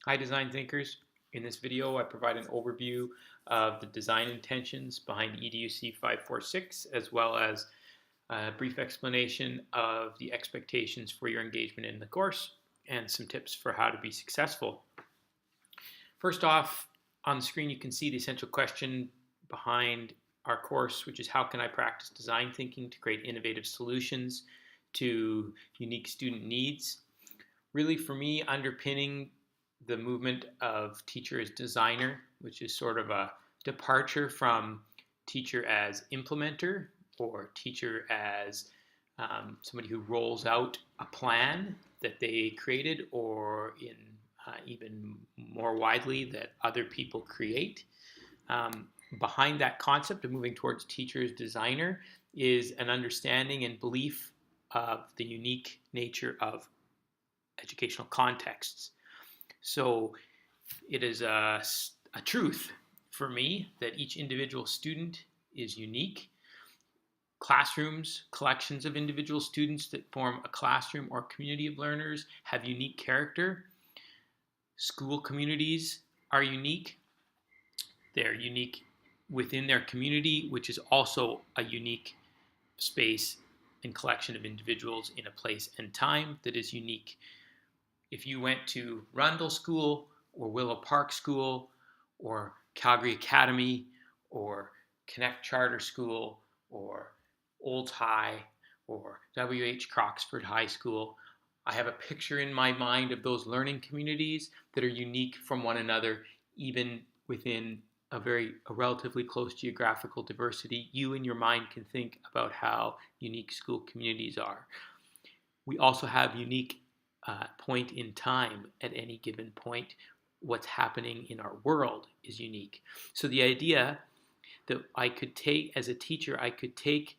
Hi design thinkers. In this video I provide an overview of the design intentions behind EDUC 546 as well as a brief explanation of the expectations for your engagement in the course and some tips for how to be successful. First off, on the screen you can see the essential question behind our course, which is how can I practice design thinking to create innovative solutions to unique student needs. Really, for me, underpinning the movement of teacher as designer, which is sort of a departure from teacher as implementer or teacher as somebody who rolls out a plan that they created, or in even more widely, that other people create. Behind that concept of moving towards teacher as designer is an understanding and belief of the unique nature of educational contexts. So it is a truth for me that each individual student is unique. Classrooms, collections of individual students that form a classroom or community of learners have unique character. School communities are unique. They're unique within their community, which is also a unique space and collection of individuals in a place and time that is unique. If you went to Rundle School or Willow Park School or Calgary Academy or Connect Charter School or Olds High or W.H. Croxford High School, I have a picture in my mind of those learning communities that are unique from one another, even within a relatively close geographical diversity. You in your mind can think about how unique school communities are. We also have unique point in time at any given point. What's happening in our world is unique. So the idea that I could take, as a teacher, I could take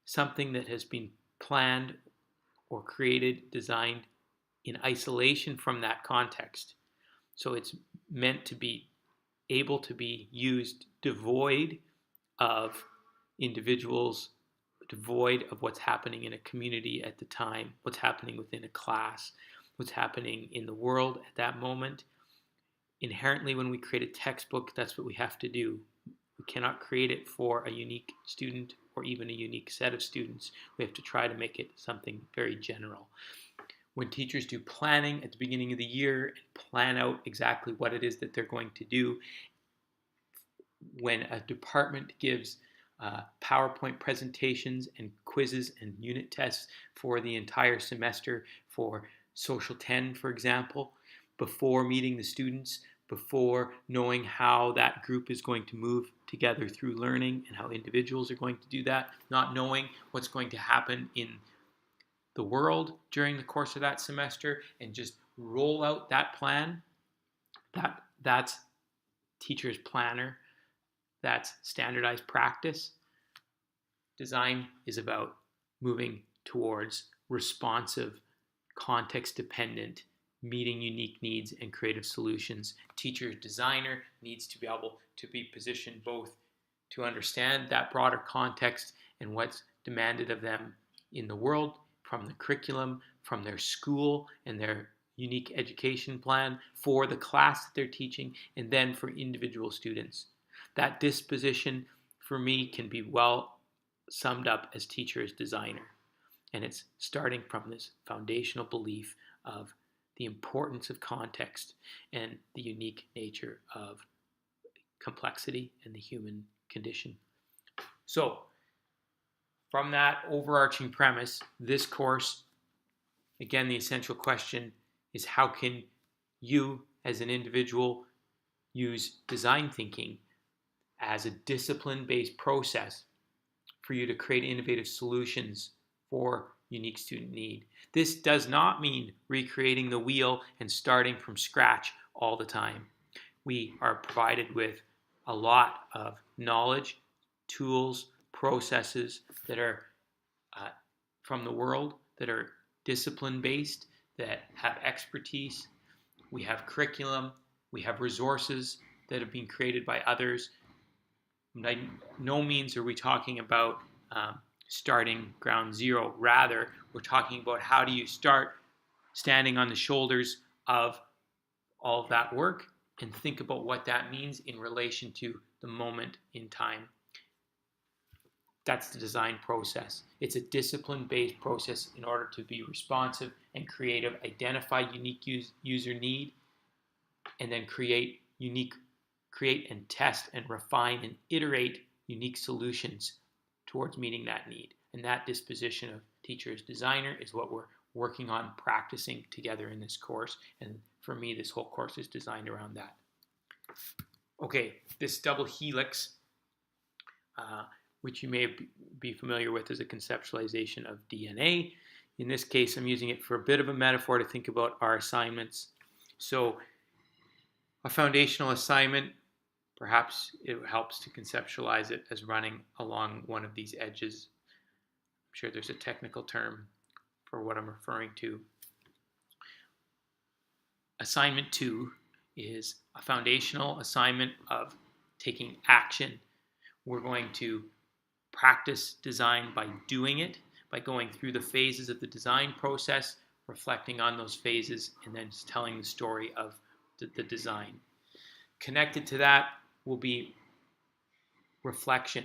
something that has been planned or created, designed in isolation from that context. So it's meant to be able to be used devoid of individuals, devoid of what's happening in a community at the time, what's happening within a class, what's happening in the world at that moment. Inherently, when we create a textbook, that's what we have to do. We cannot create it for a unique student or even a unique set of students. We have to try to make it something very general. When teachers do planning at the beginning of the year and plan out exactly what it is that they're going to do, when a department gives PowerPoint presentations and quizzes and unit tests for the entire semester for Social 10, for example, before meeting the students, before knowing how that group is going to move together through learning and how individuals are going to do that, not knowing what's going to happen in the world during the course of that semester, and just roll out that plan, that's teacher's planner. That's standardized practice. Design is about moving towards responsive, context-dependent, meeting unique needs and creative solutions. Teacher designer needs to be able to be positioned both to understand that broader context and what's demanded of them in the world from the curriculum, from their school and their unique education plan for the class that they're teaching, and then for individual students. That disposition, for me, can be well summed up as teacher as designer. And it's starting from this foundational belief of the importance of context and the unique nature of complexity and the human condition. So, from that overarching premise, this course, again, the essential question is how can you as an individual use design thinking as a discipline-based process for you to create innovative solutions for unique student need. This does not mean recreating the wheel and starting from scratch all the time. We are provided with a lot of knowledge, tools, processes that are from the world, that are discipline-based, that have expertise. We have curriculum, we have resources that have been created by others. By no means are we talking about starting ground zero. Rather, we're talking about how do you start standing on the shoulders of all of that work and think about what that means in relation to the moment in time. That's the design process. It's a discipline-based process in order to be responsive and creative, identify unique user need, and then create and test and refine and iterate unique solutions towards meeting that need. And that disposition of teacher as designer is what we're working on practicing together in this course. And for me, this whole course is designed around that. Okay, this double helix, which you may be familiar with as a conceptualization of DNA. In this case, I'm using it for a bit of a metaphor to think about our assignments. So a foundational assignment, perhaps it helps to conceptualize it as running along one of these edges. I'm sure there's a technical term for what I'm referring to. Assignment 2 is a foundational assignment of taking action. We're going to practice design by doing it, by going through the phases of the design process, reflecting on those phases, and then telling the story of the design. Connected to that will be reflection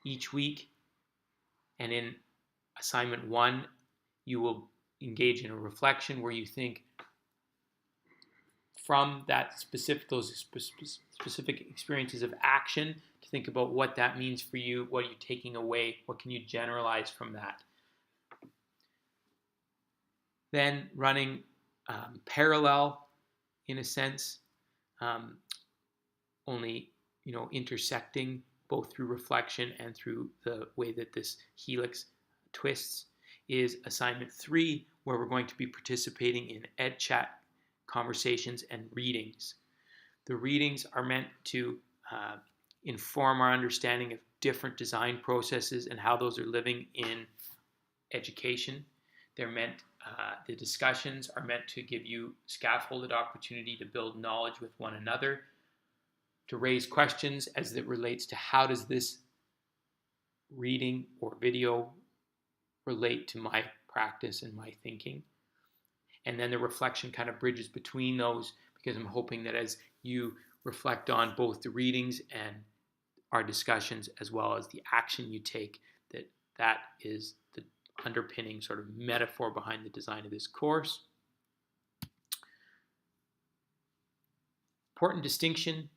each week. And in assignment 1, you will engage in a reflection where you think from that those specific experiences of action to think about what that means for you, what are you taking away, what can you generalize from that. Then running parallel in a sense, only intersecting both through reflection and through the way that this helix twists, is assignment 3, where we're going to be participating in EdChat conversations and readings. The readings are meant to inform our understanding of different design processes and how those are living in education. They're meant, the discussions are meant to give you scaffolded opportunity to build knowledge with one another, to raise questions as it relates to how does this reading or video relate to my practice and my thinking. And then the reflection kind of bridges between those, because I'm hoping that as you reflect on both the readings and our discussions as well as the action you take, that is the underpinning sort of metaphor behind the design of this course. Important distinction.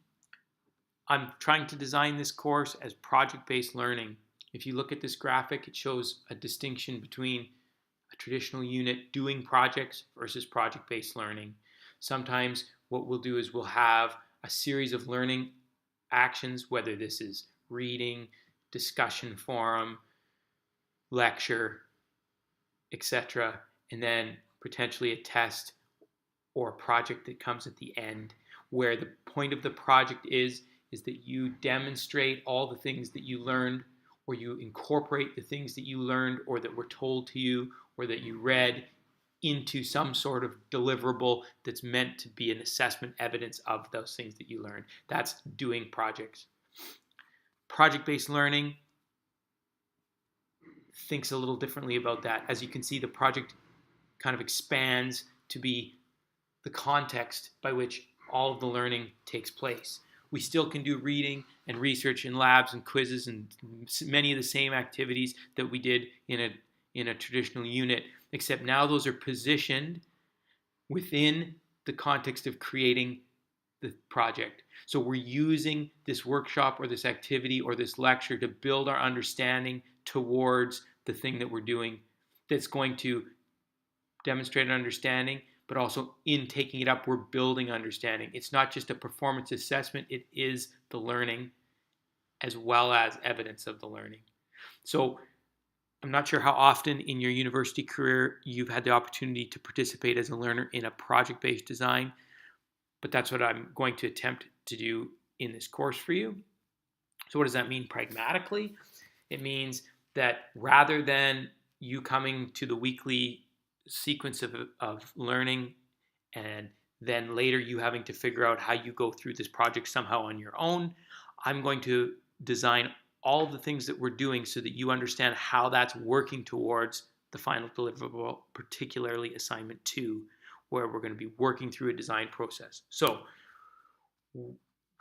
I'm trying to design this course as project-based learning. If you look at this graphic, it shows a distinction between a traditional unit doing projects versus project-based learning. Sometimes what we'll do is we'll have a series of learning actions, whether this is reading, discussion forum, lecture, etc., and then potentially a test or a project that comes at the end, where the point of the project is that you demonstrate all the things that you learned, or you incorporate the things that you learned or that were told to you or that you read into some sort of deliverable that's meant to be an assessment evidence of those things that you learned. That's doing projects. Project-based learning thinks a little differently about that. As you can see, the project kind of expands to be the context by which all of the learning takes place. We still can do reading and research in labs and quizzes and many of the same activities that we did in a traditional unit, except now those are positioned within the context of creating the project. So we're using this workshop or this activity or this lecture to build our understanding towards the thing that we're doing that's going to demonstrate an understanding, but also in taking it up, we're building understanding. It's not just a performance assessment, it is the learning as well as evidence of the learning. So I'm not sure how often in your university career you've had the opportunity to participate as a learner in a project-based design, but that's what I'm going to attempt to do in this course for you. So what does that mean pragmatically? It means that rather than you coming to the weekly sequence of learning and then later you having to figure out how you go through this project somehow on your own, I'm going to design all the things that we're doing so that you understand how that's working towards the final deliverable, particularly assignment 2, where we're going to be working through a design process. So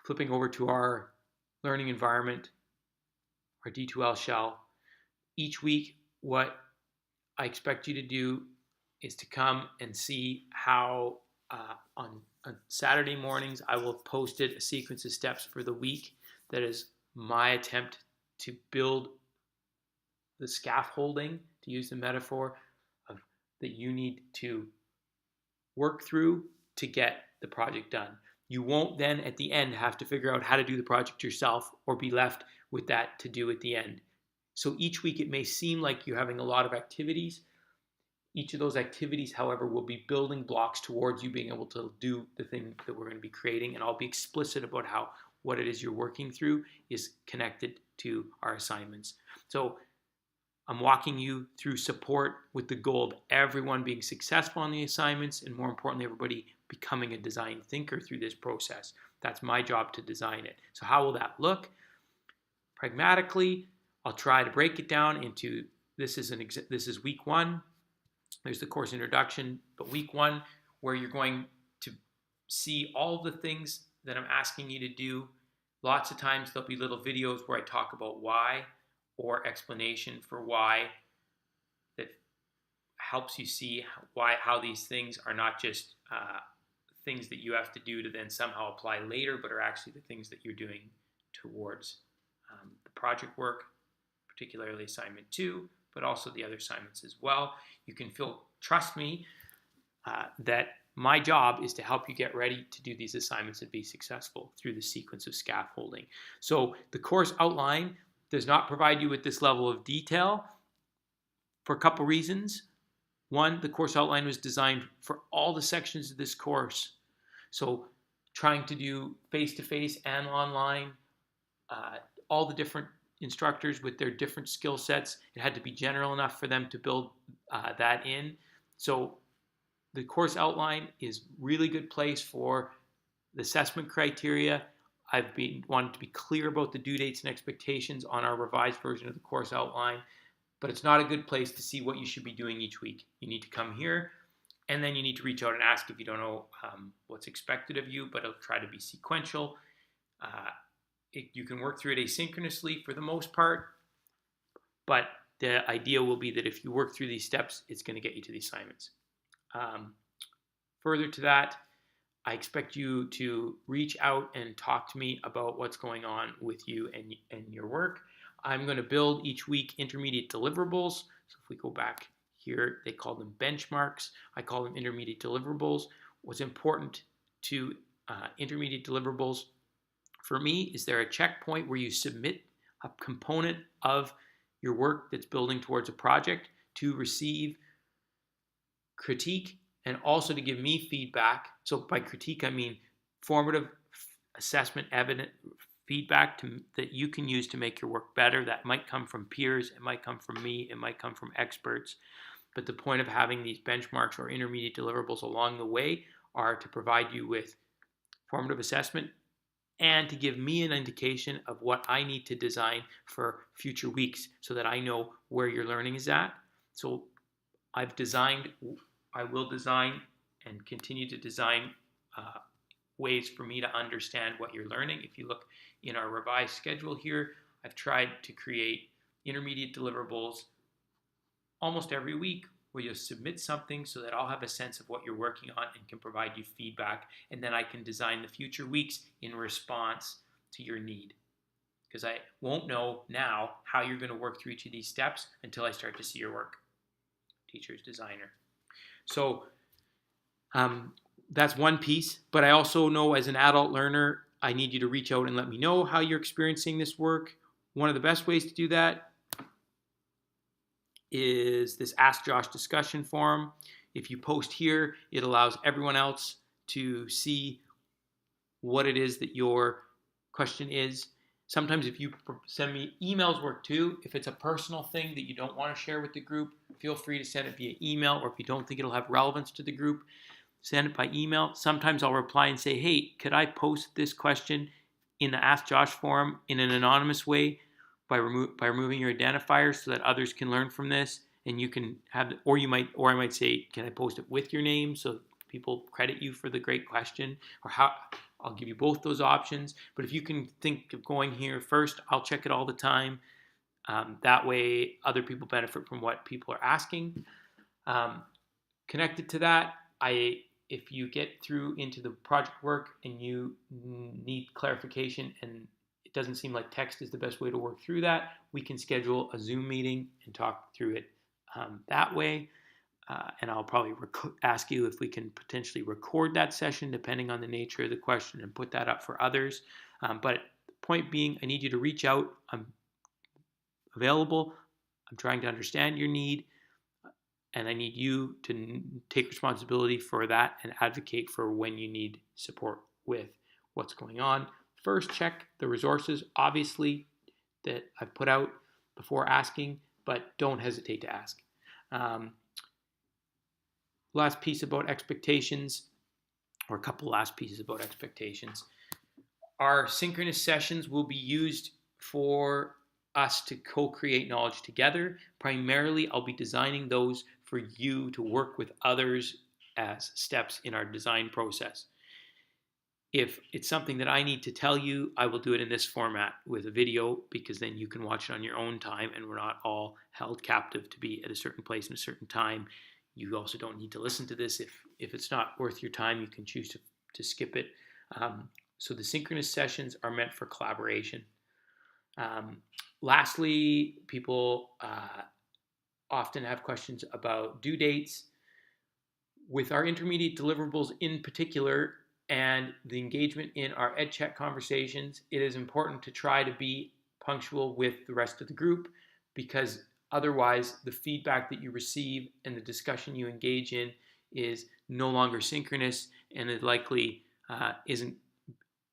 flipping over to our learning environment, our D2L shell, each week what I expect you to do is to come and see how on Saturday mornings I will have posted a sequence of steps for the week that is my attempt to build the scaffolding, to use the metaphor, of that you need to work through to get the project done. You won't then at the end have to figure out how to do the project yourself or be left with that to do at the end. So each week it may seem like you're having a lot of activities. Each of those activities, however, will be building blocks towards you being able to do the thing that we're going to be creating, and I'll be explicit about how what it is you're working through is connected to our assignments. So I'm walking you through support with the goal of everyone being successful on the assignments, and more importantly, everybody becoming a design thinker through this process. That's my job, to design it. So how will that look? Pragmatically, I'll try to break it down into, this is week one. There's the course introduction, but week one, where you're going to see all the things that I'm asking you to do. Lots of times there'll be little videos where I talk about why, or explanation for why, that helps you see how these things are not just things that you have to do to then somehow apply later, but are actually the things that you're doing towards the project work, particularly assignment 2, but also the other assignments as well. You can trust me that my job is to help you get ready to do these assignments and be successful through the sequence of scaffolding. So the course outline does not provide you with this level of detail for a couple reasons. One, the course outline was designed for all the sections of this course. So trying to do face-to-face and online, all the different instructors with their different skill sets, it had to be general enough for them to build that in. So the course outline is really good place for the assessment criteria. I've wanted to be clear about the due dates and expectations on our revised version of the course outline, but it's not a good place to see what you should be doing each week. You need to come here, and then you need to reach out and ask if you don't know what's expected of you, but it'll try to be sequential. You can work through it asynchronously for the most part, but the idea will be that if you work through these steps, it's going to get you to the assignments. Further to that, I expect you to reach out and talk to me about what's going on with you and your work. I'm going to build each week intermediate deliverables. So if we go back here, they call them benchmarks. I call them intermediate deliverables. What's important to intermediate deliverables for me is there a checkpoint where you submit a component of your work that's building towards a project to receive critique and also to give me feedback. So by critique, I mean formative assessment, evident feedback that you can use to make your work better. That might come from peers, it might come from me, it might come from experts. But the point of having these benchmarks or intermediate deliverables along the way are to provide you with formative assessment and to give me an indication of what I need to design for future weeks so that I know where your learning is at. So I will design and continue to design ways for me to understand what you're learning. If you look in our revised schedule here, I've tried to create intermediate deliverables almost every week where you'll submit something so that I'll have a sense of what you're working on and can provide you feedback, and then I can design the future weeks in response to your need. Because I won't know now how you're going to work through each of these steps until I start to see your work. Teacher's designer. So that's one piece, but I also know as an adult learner, I need you to reach out and let me know how you're experiencing this work. One of the best ways to do that is this Ask Josh discussion forum. If you post here, it allows everyone else to see what it is that your question is. Sometimes if you send me emails work too. If it's a personal thing that you don't want to share with the group, feel free to send it via email, or if you don't think it'll have relevance to the group, send it by email. Sometimes I'll reply and say, hey, could I post this question in the Ask Josh forum in an anonymous way by removing your identifiers so that others can learn from this, and you can have, or I might say, can I post it with your name so people credit you for the great question, or how I'll give you both those options. But if you can think of going here first, I'll check it all the time. That way other people benefit from what people are asking. Connected to that, if you get through into the project work and you need clarification and it doesn't seem like text is the best way to work through that, we can schedule a Zoom meeting and talk through it that way. And I'll probably ask you if we can potentially record that session depending on the nature of the question and put that up for others. But the point being, I need you to reach out. I'm available. I'm trying to understand your need. And I need you to take responsibility for that and advocate for when you need support with what's going on. First, check the resources, obviously, that I've put out before asking, but don't hesitate to ask. Last piece about expectations, or a couple last pieces about expectations. Our synchronous sessions will be used for us to co-create knowledge together. Primarily, I'll be designing those for you to work with others as steps in our design process. If it's something that I need to tell you, I will do it in this format with a video, because then you can watch it on your own time and we're not all held captive to be at a certain place in a certain time. You also don't need to listen to this. If it's not worth your time, you can choose to skip it. So the synchronous sessions are meant for collaboration. Lastly, people often have questions about due dates. With our intermediate deliverables in particular and the engagement in our EdChat conversations, it is important to try to be punctual with the rest of the group, because otherwise the feedback that you receive and the discussion you engage in is no longer synchronous, and it likely isn't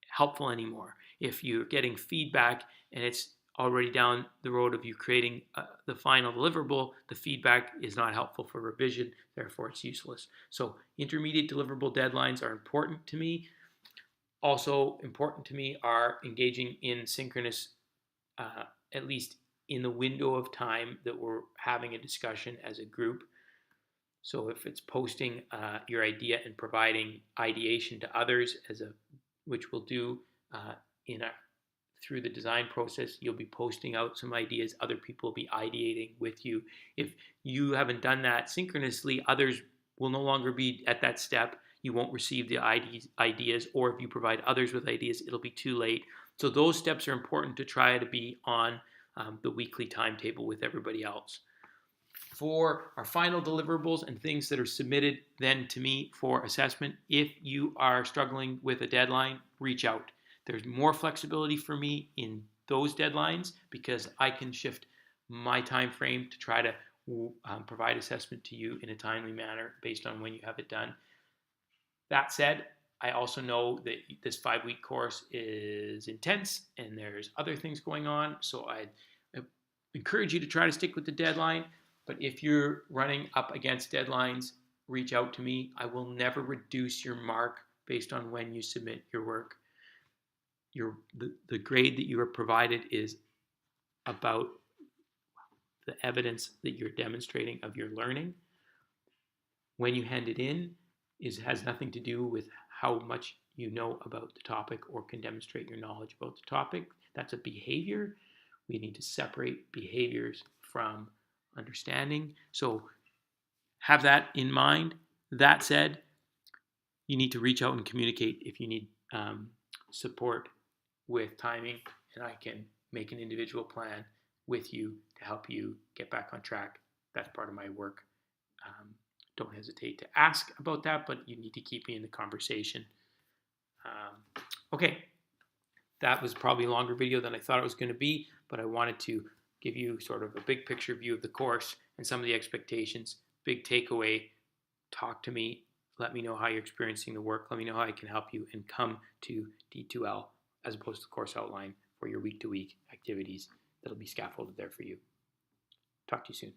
helpful anymore. If you're getting feedback and it's already down the road of you creating the final deliverable, the feedback is not helpful for revision, therefore it's useless. So intermediate deliverable deadlines are important to me. Also important to me are engaging in synchronous, at least in the window of time that we're having a discussion as a group. So if it's posting your idea and providing ideation to others, which we'll do through the design process, you'll be posting out some ideas, other people will be ideating with you. If you haven't done that synchronously, others will no longer be at that step. You won't receive the ideas, or if you provide others with ideas, it'll be too late. So those steps are important to try to be on the weekly timetable with everybody else. For our final deliverables and things that are submitted then to me for assessment, if you are struggling with a deadline, reach out. There's more flexibility for me in those deadlines because I can shift my time frame to try to provide assessment to you in a timely manner based on when you have it done. That said, I also know that this 5-week course is intense and there's other things going on, so I encourage you to try to stick with the deadline. But if you're running up against deadlines, reach out to me. I will never reduce your mark based on when you submit your work. The grade that you are provided is about the evidence that you're demonstrating of your learning. When you hand it in, has nothing to do with how much you know about the topic or can demonstrate your knowledge about the topic. That's a behavior. We need to separate behaviors from understanding. So have that in mind. That said, you need to reach out and communicate if you need support with timing, and I can make an individual plan with you to help you get back on track. That's part of my work. Don't hesitate to ask about that, but you need to keep me in the conversation. Okay, that was probably a longer video than I thought it was going to be, but I wanted to give you sort of a big picture view of the course and some of the expectations. Big takeaway, talk to me, let me know how you're experiencing the work, let me know how I can help you, and come to D2L as opposed to the course outline for your week-to-week activities that'll be scaffolded there for you. Talk to you soon.